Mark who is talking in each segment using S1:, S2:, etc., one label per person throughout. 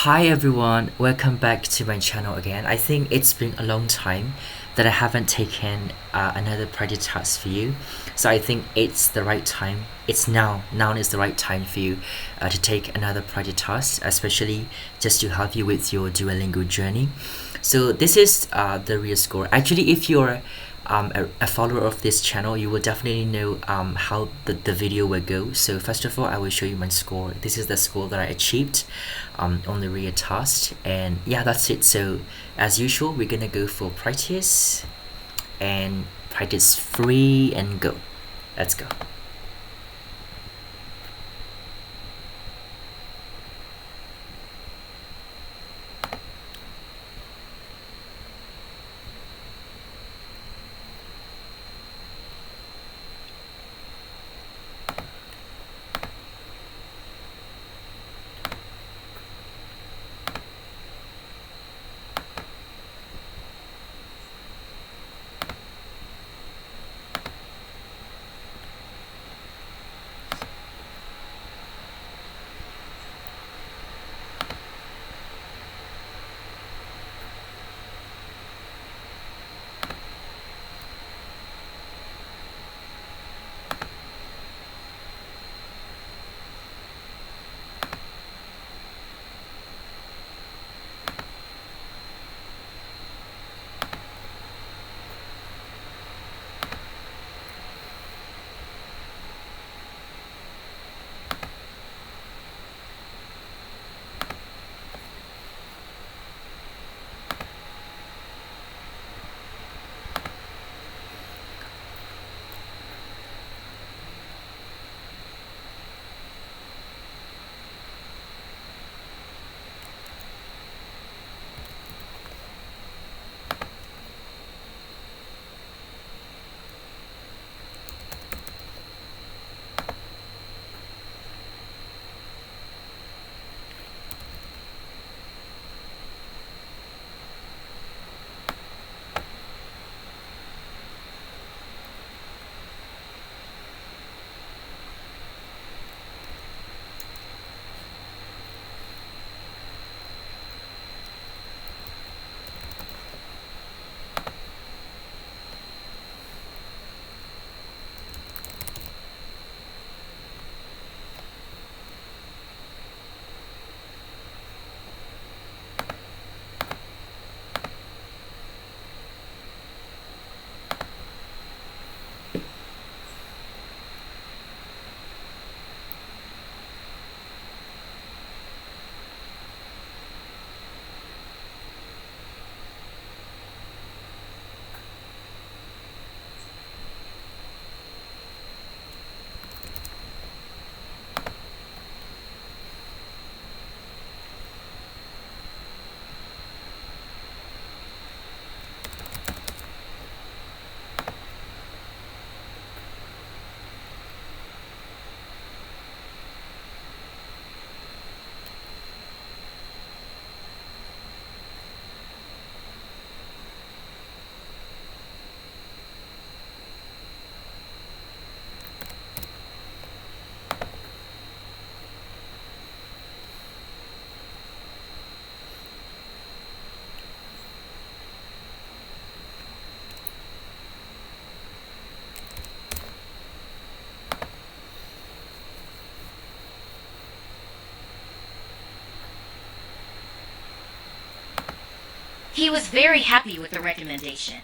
S1: Hi everyone, welcome back to my channel again. I think it's been a long time that I haven't taken another project task for you. So I think it's the right time. It's now. Now is the right time for you to take another project task, especially just to help you with your Duolingo journey. So this is the real score. Actually, if you're a follower of this channel, you will definitely know how the video will go. So first of all, I will show you my score. This is the score that I achieved on the real task, and yeah, that's it. So as usual, we're gonna go for practice and practice 3 and go. Let's go.
S2: He was very happy with the recommendation.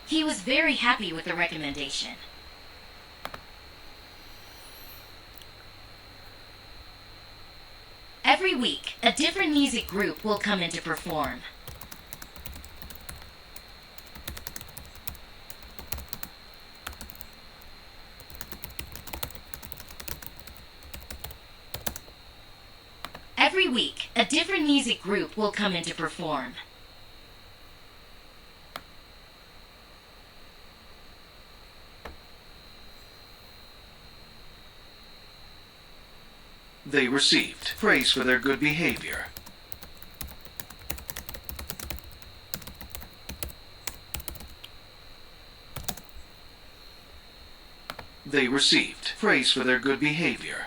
S2: He was very happy with the recommendation. Every week, a different music group will come in to perform. Every week, a different music group will come in to perform.
S3: They received praise for their good behavior. They received praise for their good behavior.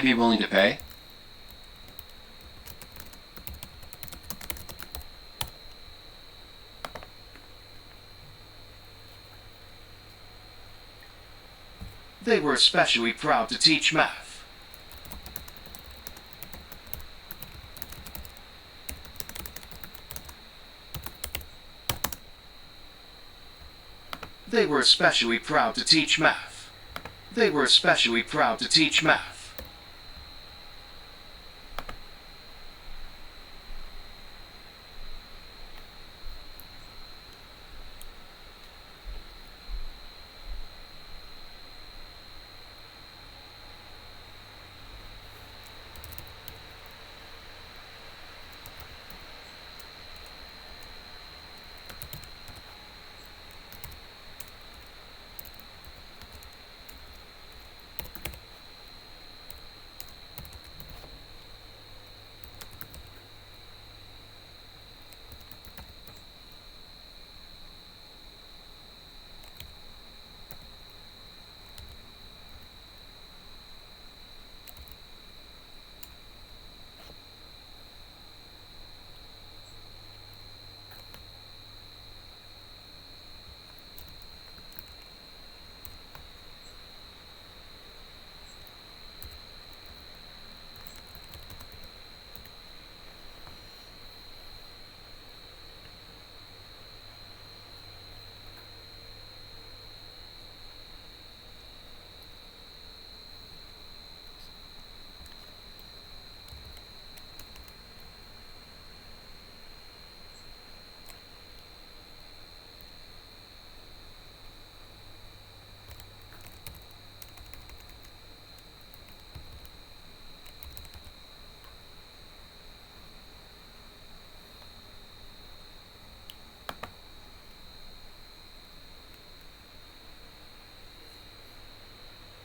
S4: I'd be willing to pay.
S3: They were especially proud to teach math. They were especially proud to teach math. They were especially proud to teach math.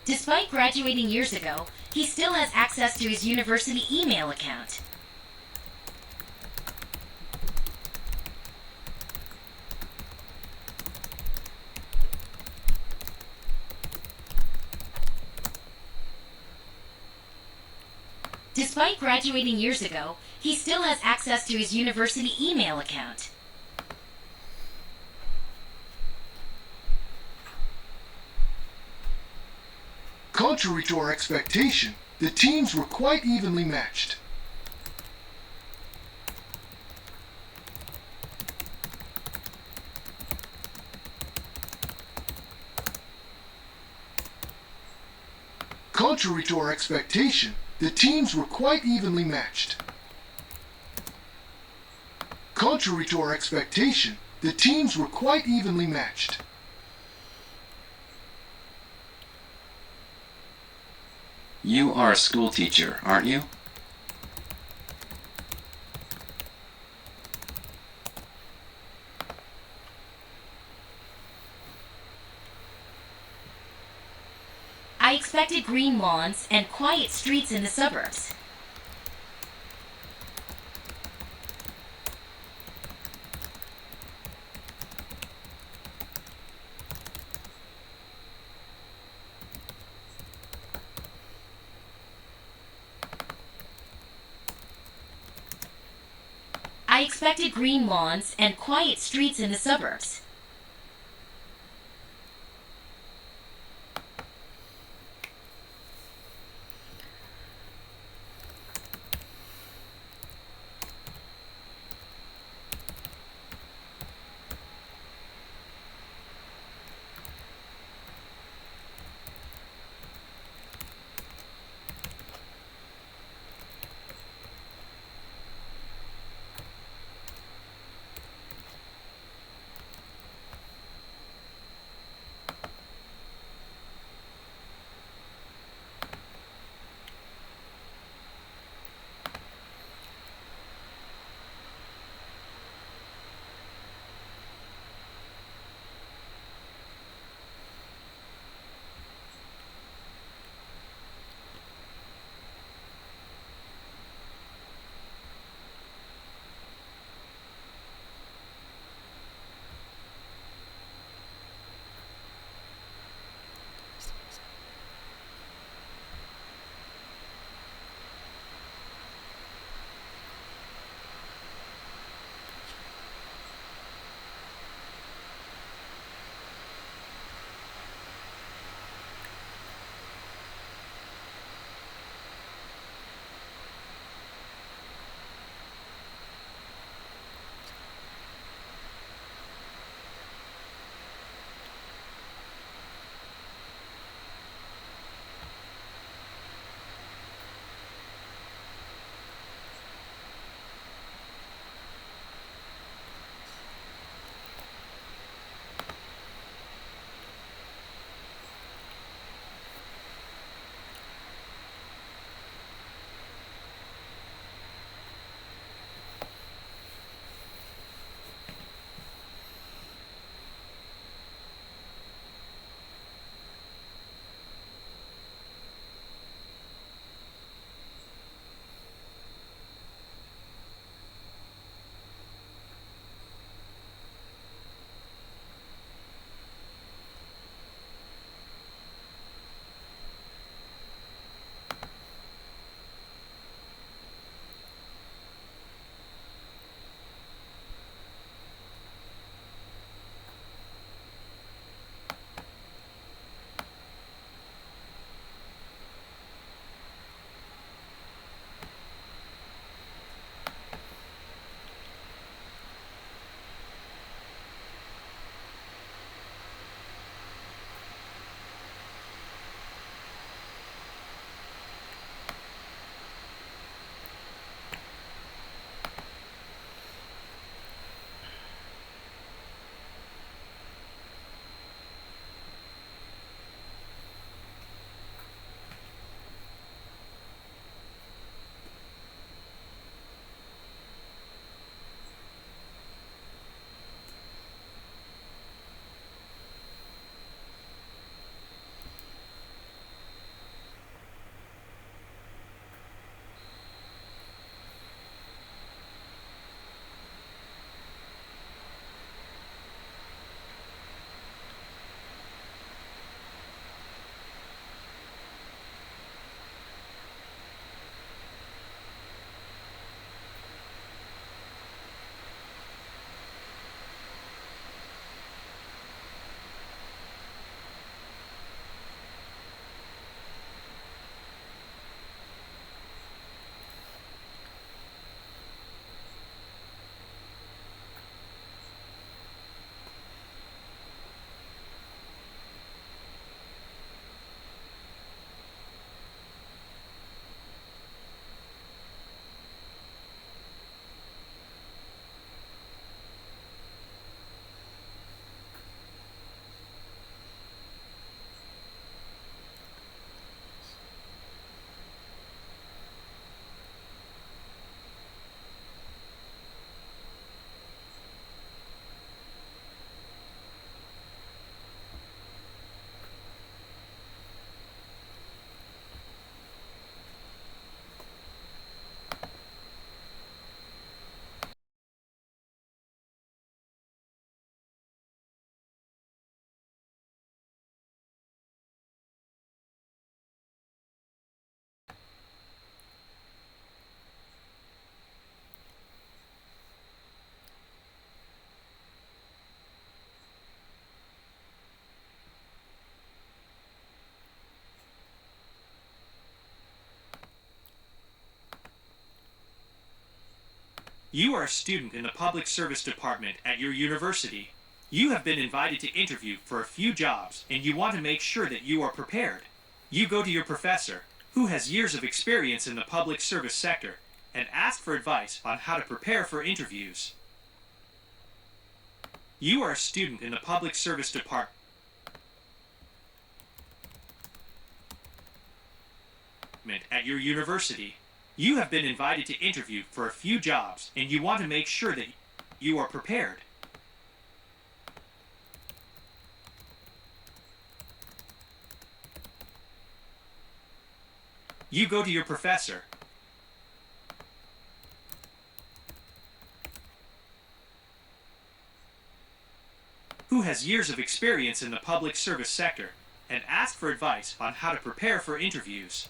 S2: Despite graduating years ago, he still has access to his university email account. Despite graduating years ago, he still has access to his university email account.
S5: Contrary to our expectation, the teams were quite evenly matched. Contrary to our expectation, the teams were quite evenly matched. Contrary to our expectation, the teams were quite evenly matched.
S4: You are a school teacher, aren't you?
S2: I expected green lawns and quiet streets in the suburbs. I expected green lawns and quiet streets in the suburbs.
S6: You are a student in the Public Service Department at your university. You have been invited to interview for a few jobs, and you want to make sure that you are prepared. You go to your professor, who has years of experience in the public service sector, and ask for advice on how to prepare for interviews. You are a student in the Public Service Department at your university. You have been invited to interview for a few jobs, and you want to make sure that you are prepared. You go to your professor, who has years of experience in the public service sector, and ask for advice on how to prepare for interviews.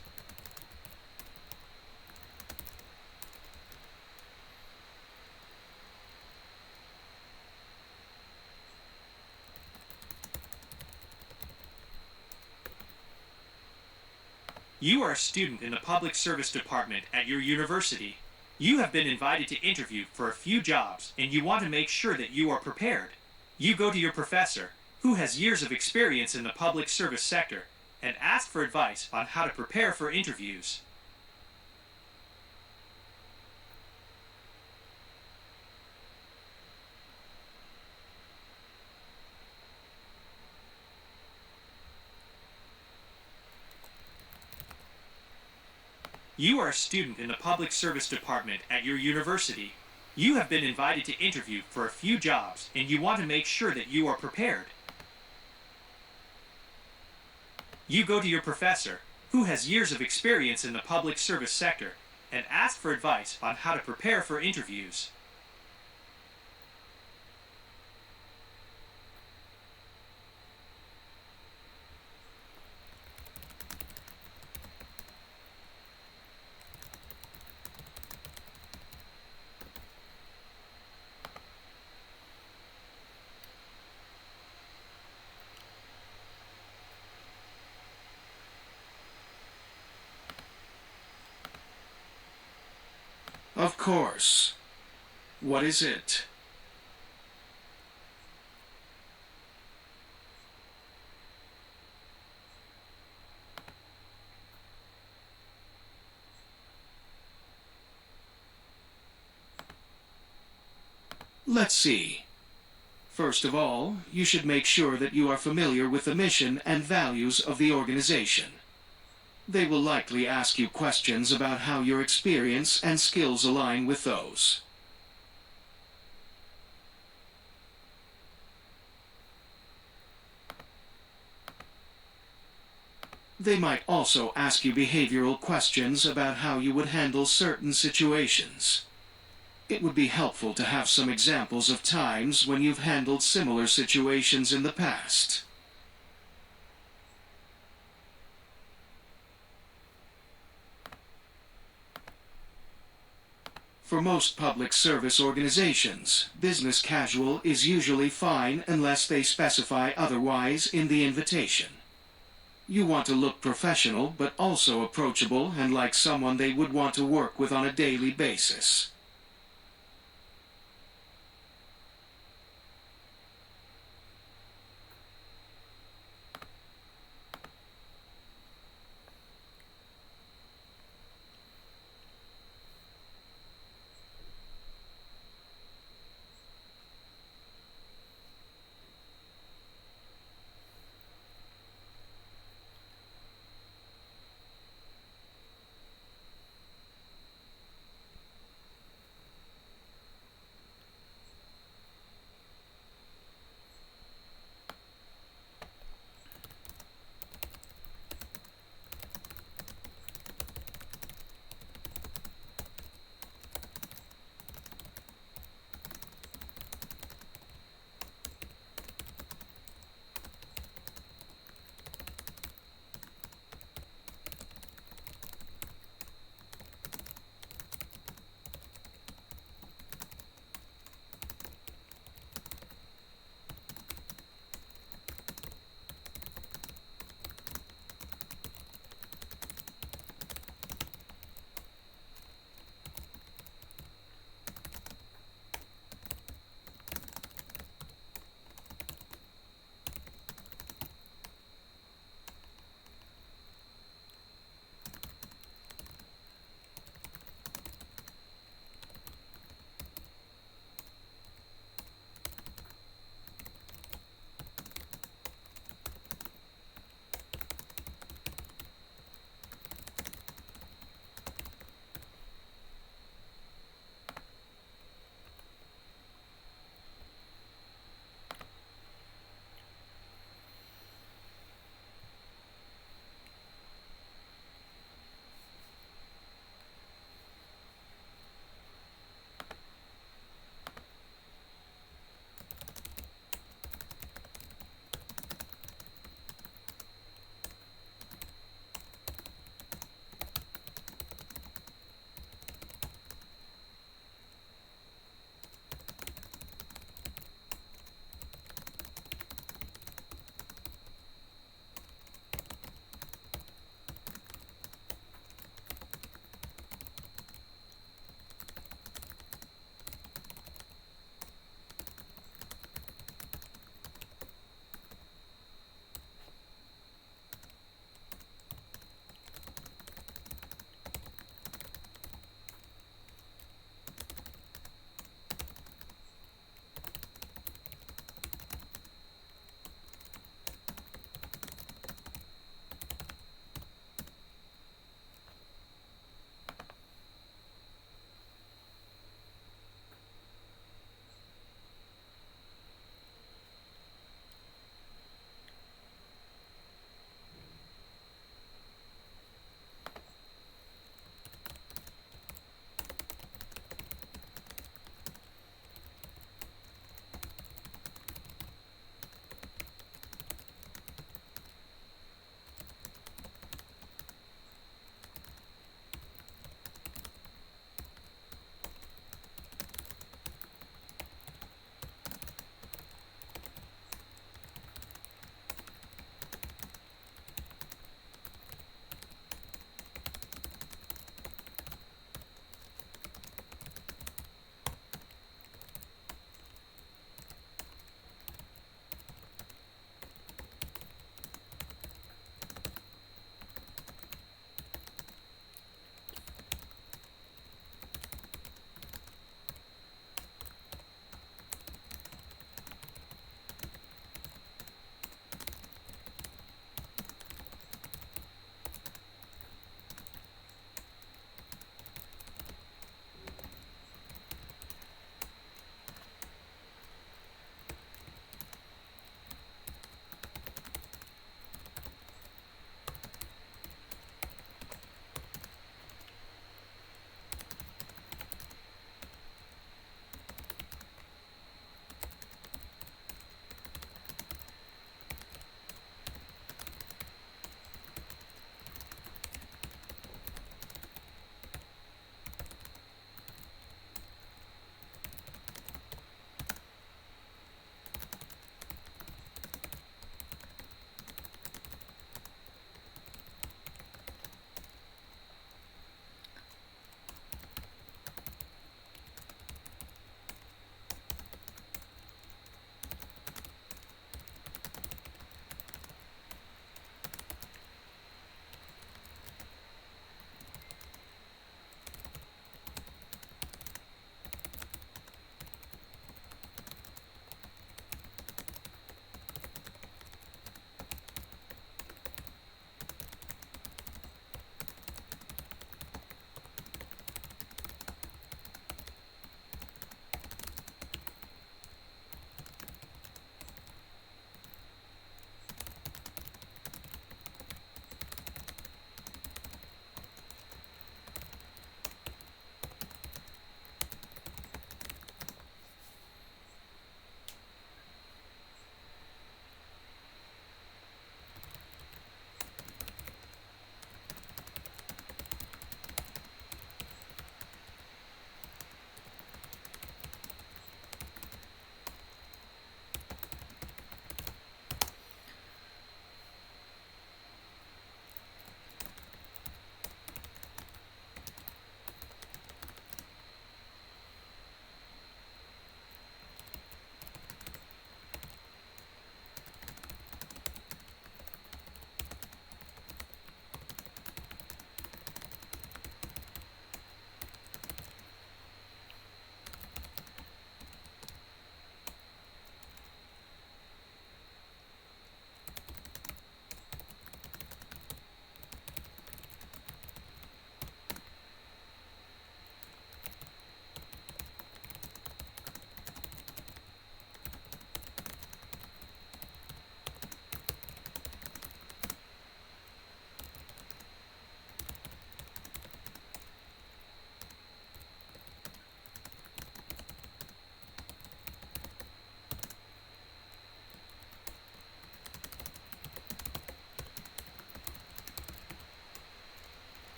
S6: You are a student in the Public Service Department at your university. You have been invited to interview for a few jobs, and you want to make sure that you are prepared. You go to your professor, who has years of experience in the public service sector, and ask for advice on how to prepare for interviews. You are a student in the Public Service Department at your university. You have been invited to interview for a few jobs, and you want to make sure that you are prepared. You go to your professor, who has years of experience in the public service sector, and ask for advice on how to prepare for interviews.
S3: Of course. What is it? Let's see. First of all, you should make sure that you are familiar with the mission and values of the organization. They will likely ask you questions about how your experience and skills align with those. They might also ask you behavioral questions about how you would handle certain situations. It would be helpful to have some examples of times when you've handled similar situations in the past. For most public service organizations, business casual is usually fine unless they specify otherwise in the invitation. You want to look professional but also approachable and like someone they would want to work with on a daily basis.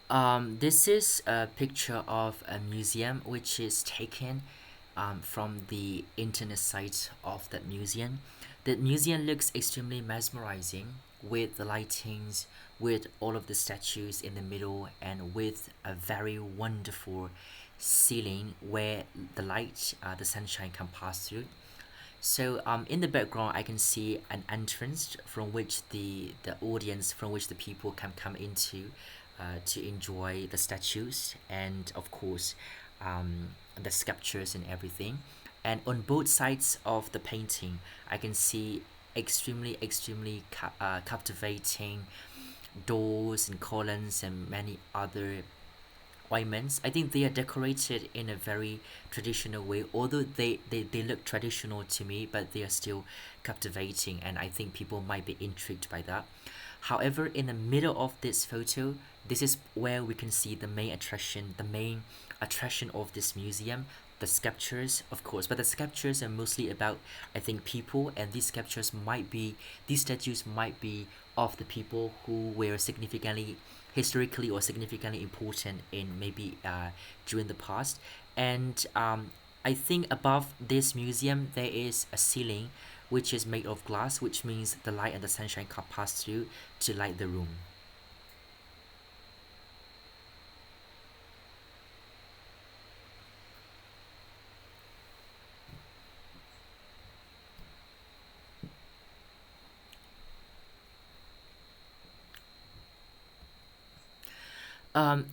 S1: This is a picture of a museum which is taken from the internet site of that museum. The museum looks extremely mesmerizing with the lightings, with all of the statues in the middle, and with a very wonderful ceiling where the light, the sunshine can pass through. So in the background, I can see an entrance from which the audience, from which the people can come into to enjoy the statues and of course the sculptures and everything. And on both sides of the painting, I can see extremely captivating doors and columns and many other ornaments. I think they are decorated in a very traditional way, although they look traditional to me, but they are still captivating, and I think people might be intrigued by that. However, in the middle of this photo, this is where we can see the main attraction of this museum, the sculptures, of course, but the sculptures are mostly about, I think, people, and these statues might be of the people who were significantly historically or significantly important in maybe during the past. And I think above this museum there is a ceiling which is made of glass, which means the light and the sunshine can pass through to light the room.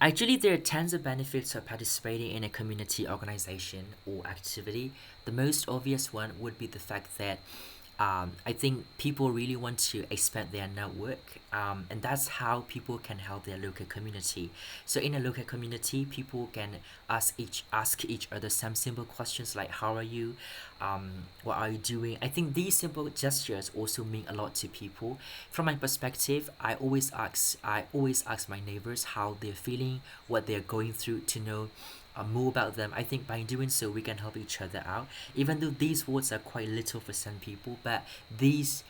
S1: Actually, there are tons of benefits of participating in a community organization or activity. The most obvious one would be the fact that I think people really want to expand their network, and that's how people can help their local community. So in a local community, people can ask each other some simple questions like "How are you? What are you doing?" I think these simple gestures also mean a lot to people. From my perspective, I always ask my neighbors how they're feeling, what they're going through, to know more about them. I think by doing so, we can help each other out. Even though these words are quite little for some people, but these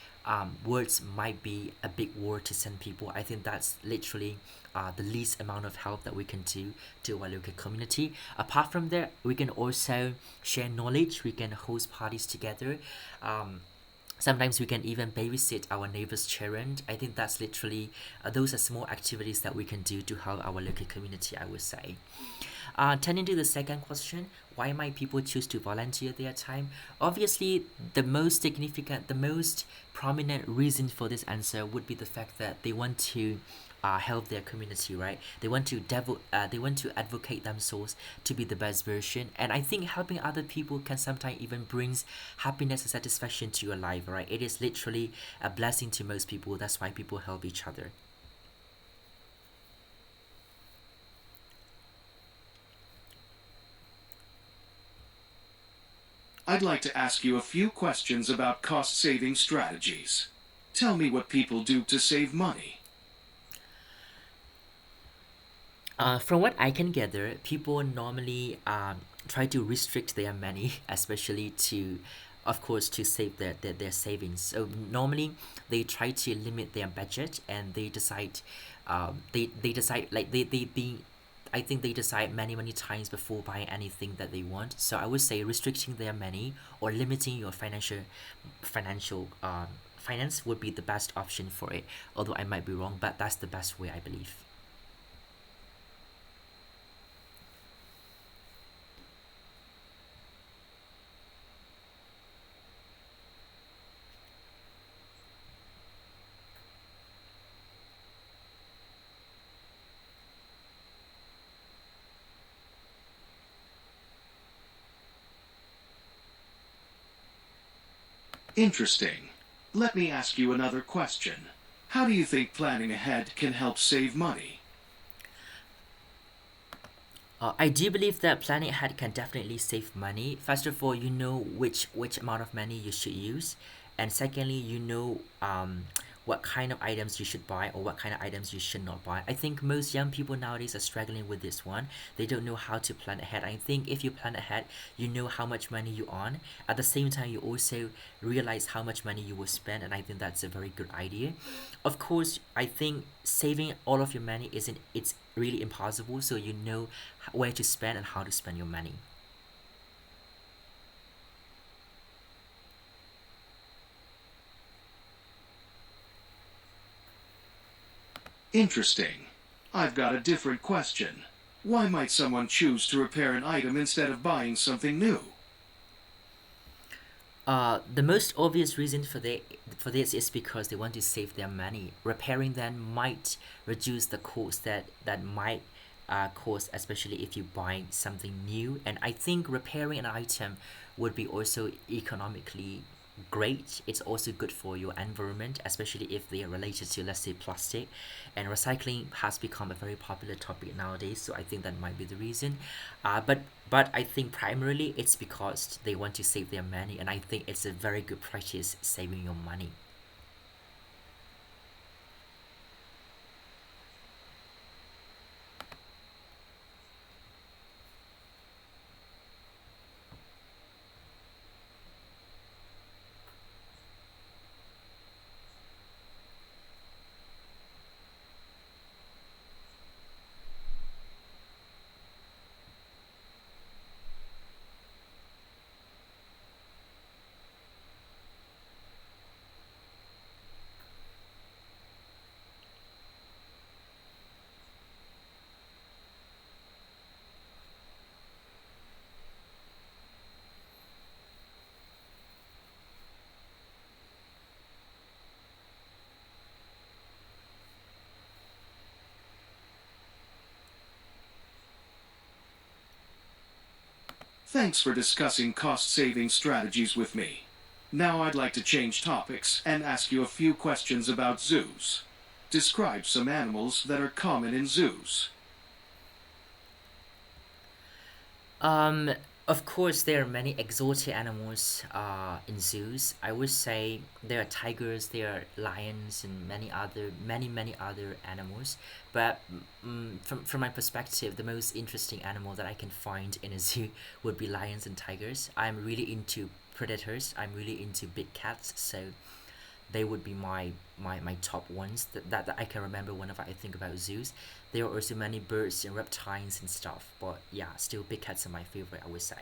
S1: words might be a big word to some people. I think that's literally the least amount of help that we can do to our local community. Apart from that, we can also share knowledge. We can host parties together. Sometimes we can even babysit our neighbors' children. I think that's literally those are small activities that we can do to help our local community, I would say. Turning to the second question, why might people choose to volunteer their time? Obviously, the most prominent reason for this answer would be the fact that they want to help their community, right? They want to advocate themselves to be the best version, and I think helping other people can sometimes even brings happiness and satisfaction to your life, right? It is literally a blessing to most people. That's why people help each other.
S3: I'd like to ask you a few questions about cost-saving strategies. Tell me what people do to save money.
S1: From what I can gather, people normally try to restrict their money, especially to, of course, to save their savings. So normally they try to limit their budget, and they decide like they I think they decide many times before buying anything that they want. So I would say restricting their money or limiting your financial finance would be the best option for it. Although I might be wrong, but that's the best way, I believe.
S3: Interesting. Let me ask you another question. How do you think planning ahead can help save money?
S1: I do believe that planning ahead can definitely save money. First of all, you know which amount of money you should use, and secondly, you know what kind of items you should buy or what kind of items you should not buy. I think most young people nowadays are struggling with this one. They don't know how to plan ahead. I think if you plan ahead, you know how much money you earn. At the same time, you also realize how much money you will spend, and I think that's a very good idea. Of course, I think saving all of your money isn't it's really impossible, so you know where to spend and how to spend your money.
S3: Interesting. I've got a different question. Why might someone choose to repair an item instead of buying something new?
S1: The most obvious reason for this is because they want to save their money. Repairing them might reduce the cost that might cost, especially if you buy something new. And I think repairing an item would be also economically great. It's also good for your environment, especially if they are related to, let's say, plastic. And recycling has become a very popular topic nowadays, so I think that might be the reason. But I think primarily it's because they want to save their money, and I think it's a very good practice saving your money.
S3: Thanks for discussing cost-saving strategies with me. Now I'd like to change topics and ask you a few questions about zoos. Describe some animals that are common in zoos.
S1: Um, of course, there are many exotic animals in zoos. I would say there are tigers, there are lions, and many other animals. But from my perspective, the most interesting animal that I can find in a zoo would be lions and tigers. I'm really into predators. I'm really into big cats, so they would be my top ones that I can remember whenever I think about zoos. There are also many birds and reptiles and stuff, but yeah, still big cats are my favorite, I would say.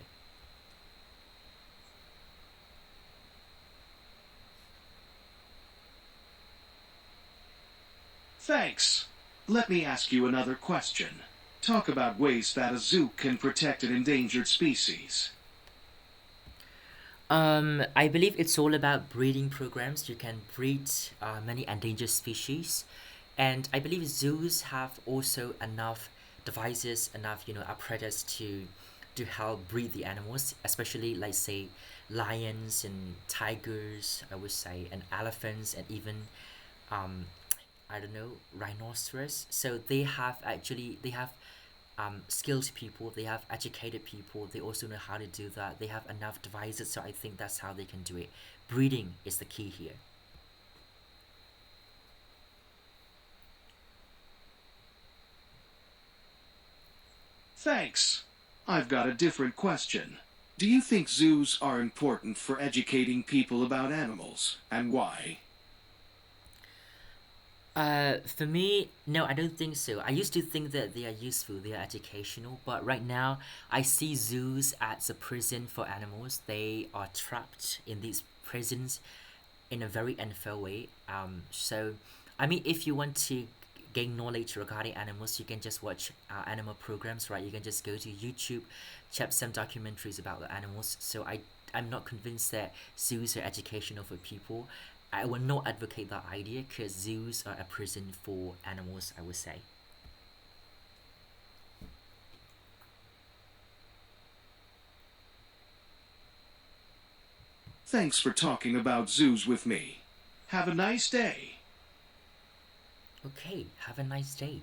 S3: Thanks. Let me ask you another question. Talk about ways that a zoo can protect an endangered species.
S1: I believe it's all about breeding programs. You can breed many endangered species, and I believe zoos have also enough devices, enough apparatus to help breed the animals, especially like say lions and tigers, I would say, and elephants, and even um, I don't know, rhinoceros. So they have skilled people, they have educated people, they also know how to do that. They have enough devices, so I think that's how they can do it. Breeding is the key here.
S3: Thanks. I've got a different question. Do you think zoos are important for educating people about animals, and why?
S1: For me, no, I don't think so. I used to think that they are useful, they are educational, but right now I see zoos as a prison for animals. They are trapped in these prisons in a very unfair way. So I mean, if you want to gain knowledge regarding animals, you can just watch animal programs, right? You can just go to YouTube, check some documentaries about the animals. So I'm not convinced that zoos are educational for people. I will not advocate that idea because zoos are a prison for animals, I would say.
S3: Thanks for talking about zoos with me. Have a nice day.
S1: Okay, have a nice day.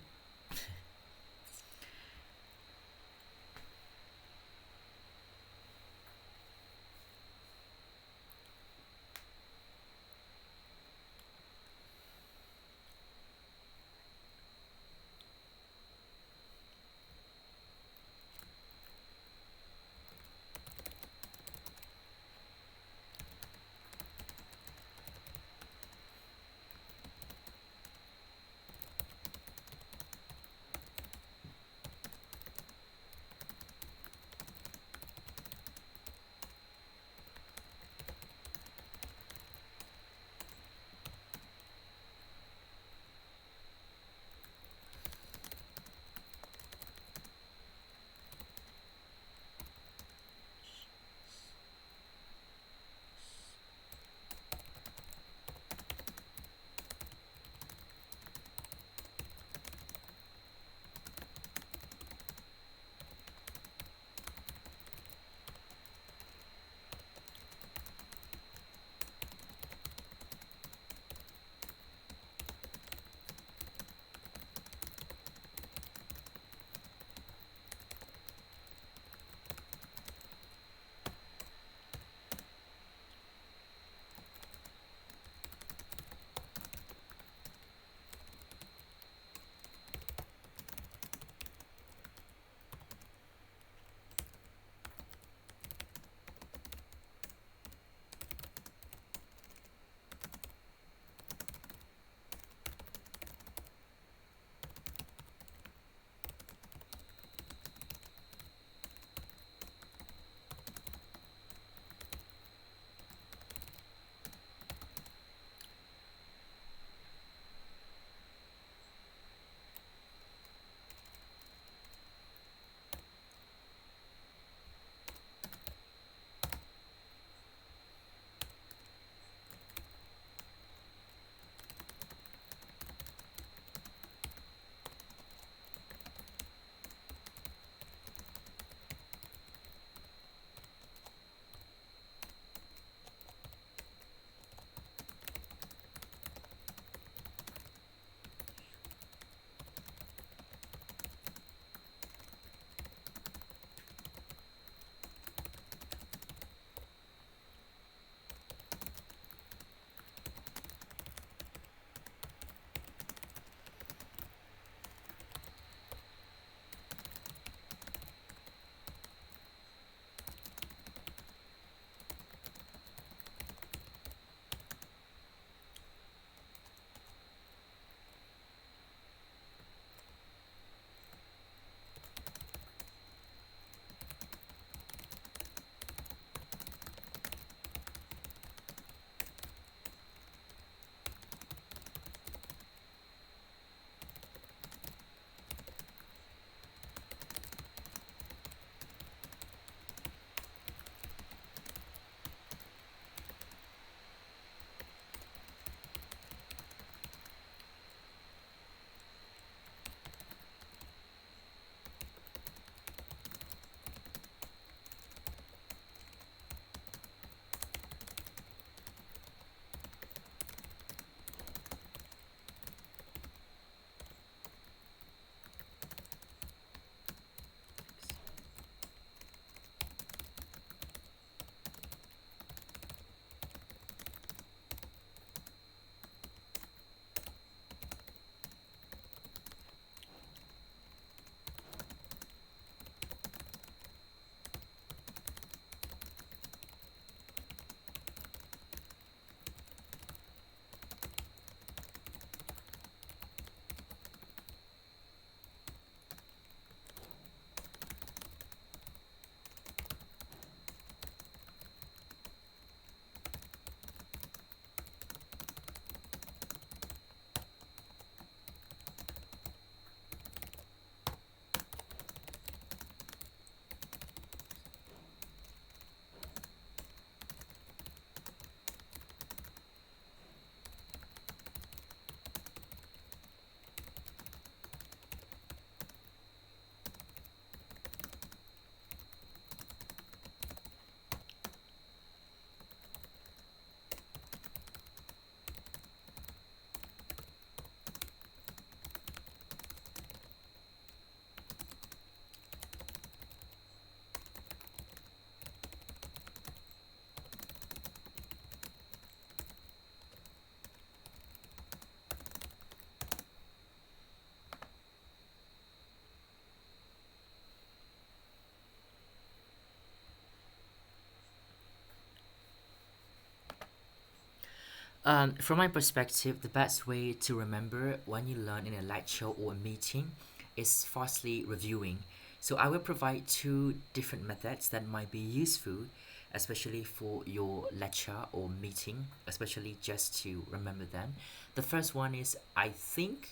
S1: From my perspective, the best way to remember when you learn in a lecture or a meeting is firstly reviewing. So I will provide two different methods that might be useful, especially for your lecture or meeting, especially just to remember them. The first one is, I think,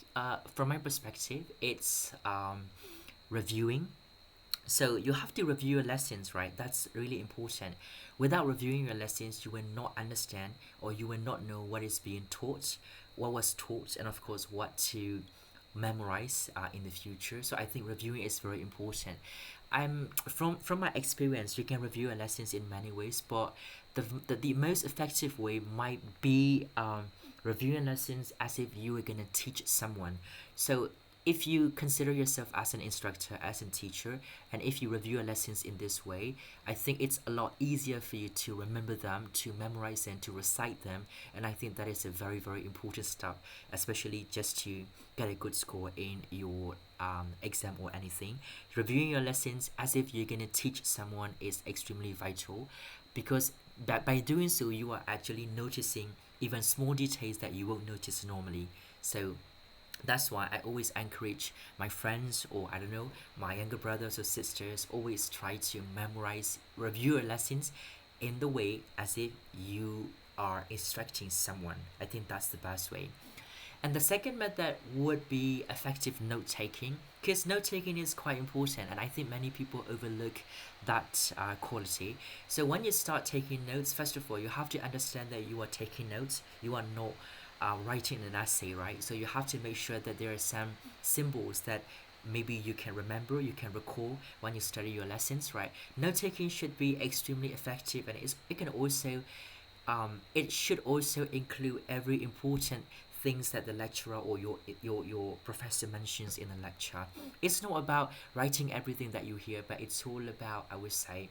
S1: from my perspective, it's reviewing. So you have to review your lessons, right? That's really important. Without reviewing your lessons, you will not understand, or you will not know what is being taught, what was taught, and of course what to memorize in the future. So I think reviewing is very important. I'm from my experience, you can review your lessons in many ways, but the most effective way might be reviewing lessons as if you were gonna teach someone. So if you consider yourself as an instructor, as a teacher, and if you review your lessons in this way, I think it's a lot easier for you to remember them, to memorize them, to recite them, and I think that is a very, very important step, especially just to get a good score in your exam or anything. Reviewing your lessons as if you're gonna teach someone is extremely vital, because by doing so, you are actually noticing even small details that you won't notice normally. So that's why I always encourage my friends, or I don't know, my younger brothers or sisters, always try to memorize, review your lessons in the way as if you are instructing someone. I think that's the best way. And the second method would be effective note taking, because note taking is quite important, and I think many people overlook that quality. So when you start taking notes, first of all, you have to understand that you are taking notes. You are not writing an essay, right? So you have to make sure that there are some symbols that maybe you can remember, you can recall when you study your lessons, right? Note taking should be extremely effective, and it can also it should also include every important things that the lecturer or your professor mentions in the lecture. It's not about writing everything that you hear, but it's all about, I would say,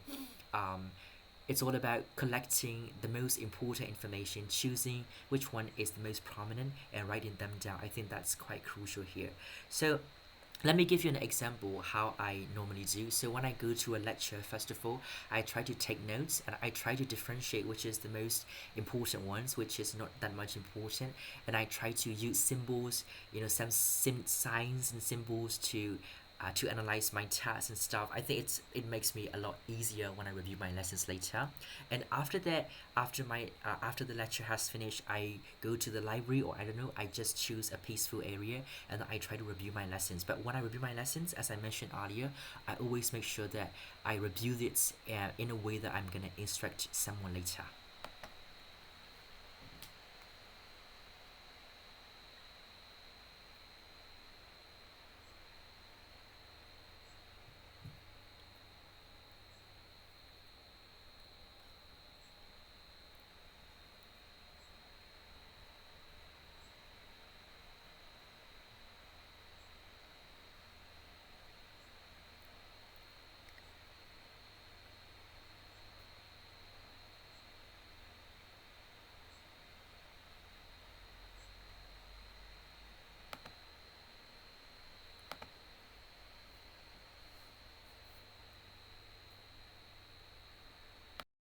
S1: it's all about collecting the most important information, choosing which one is the most prominent, and writing them down. I think that's quite crucial here. So let me give you an example how I normally do. So when I go to a lecture, first of all, I try to take notes, and I try to differentiate which is the most important ones, which is not that much important, and I try to use symbols, some signs and symbols to analyze my tasks and stuff. I think it makes me a lot easier when I review my lessons later. And after that, after the lecture has finished, I go to the library, or I don't know, I just choose a peaceful area and I try to review my lessons. But when I review my lessons, as I mentioned earlier, I always make sure that I review it in a way that I'm gonna instruct someone later.